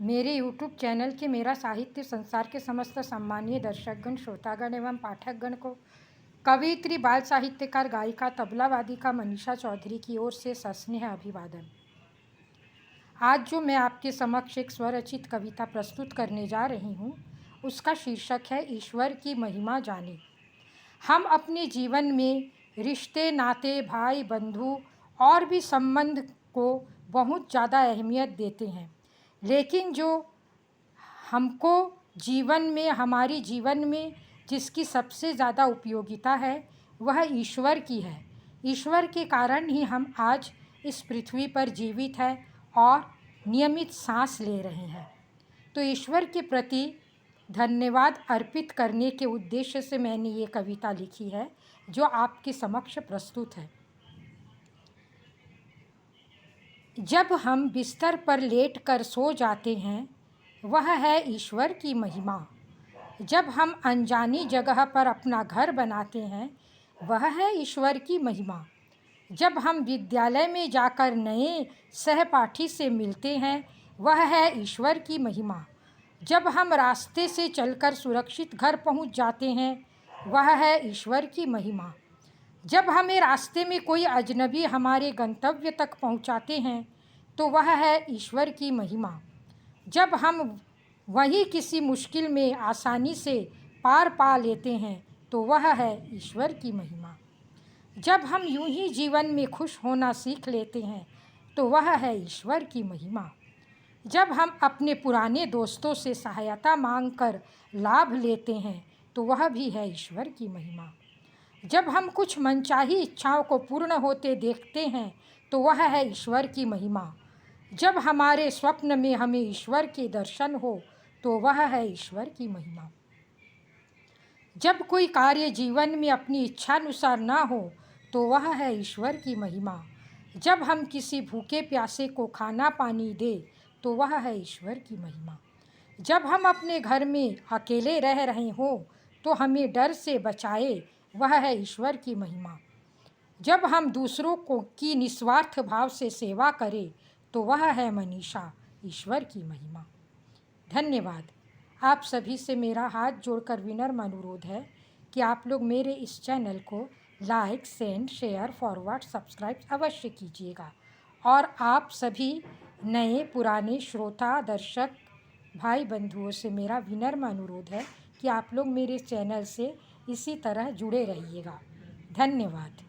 मेरे YouTube channel के मेरा साहित्य संसार के समस्त सम्मानीय दर्शकगण, श्रोतागण एवं पाठकगण को कवयित्री, बाल साहित्यकार, गायिका, तबला वादिका मनीषा चौधरी की ओर से सस्नेह अभिवादन। आज जो मैं आपके समक्ष एक स्वरचित कविता प्रस्तुत करने जा रही हूँ, उसका शीर्षक है ईश्वर की महिमा जाने। हम अपने जीवन में रिश्ते, नाते, भाई, बंधु और भी संबंध को बहुत ज़्यादा अहमियत देते हैं, लेकिन जो हमको हमारी जीवन में जिसकी सबसे ज़्यादा उपयोगिता है वह ईश्वर की है। ईश्वर के कारण ही हम आज इस पृथ्वी पर जीवित हैं और नियमित सांस ले रहे हैं। तो ईश्वर के प्रति धन्यवाद अर्पित करने के उद्देश्य से मैंने ये कविता लिखी है, जो आपके समक्ष प्रस्तुत है। जब हम बिस्तर पर लेटकर सो जाते हैं, वह है ईश्वर की महिमा। जब हम अनजानी जगह पर अपना घर बनाते हैं, वह है ईश्वर की महिमा। जब हम विद्यालय में जाकर नए सहपाठी से मिलते हैं, वह है ईश्वर की महिमा। जब हम रास्ते से चलकर सुरक्षित घर पहुंच जाते हैं, वह है ईश्वर की महिमा। जब हमें रास्ते में कोई अजनबी हमारे गंतव्य तक पहुंचाते हैं, तो वह है ईश्वर की महिमा। जब हम वहीं किसी मुश्किल में आसानी से पार पा लेते हैं, तो वह है ईश्वर की महिमा। जब हम यूं ही जीवन में खुश होना सीख लेते हैं, तो वह है ईश्वर की महिमा। जब हम अपने पुराने दोस्तों से सहायता मांगकर लाभ लेते हैं, तो वह भी है ईश्वर की महिमा। जब हम कुछ मनचाही इच्छाओं को पूर्ण होते देखते हैं, तो वह है ईश्वर की महिमा। जब हमारे स्वप्न में हमें ईश्वर के दर्शन हो, तो वह है ईश्वर की महिमा। जब कोई कार्य जीवन में अपनी इच्छानुसार ना हो, तो वह है ईश्वर की महिमा। जब हम किसी भूखे प्यासे को खाना पानी दे, तो वह है ईश्वर की महिमा। जब हम अपने घर में अकेले रह रहे हों, तो हमें डर से बचाए, वह है ईश्वर की महिमा। जब हम दूसरों की निस्वार्थ भाव से सेवा करें, तो वह है मनीषा ईश्वर की महिमा। धन्यवाद। आप सभी से मेरा हाथ जोड़कर विनम्र अनुरोध है कि आप लोग मेरे इस चैनल को like, send, share, forward, subscribe अवश्य कीजिएगा। और आप सभी नए पुराने श्रोता, दर्शक, भाई बंधुओं से मेरा विनम्र अनुरोध है कि आप लोग मेरे चैनल से इसी तरह जुड़े रहिएगा। धन्यवाद।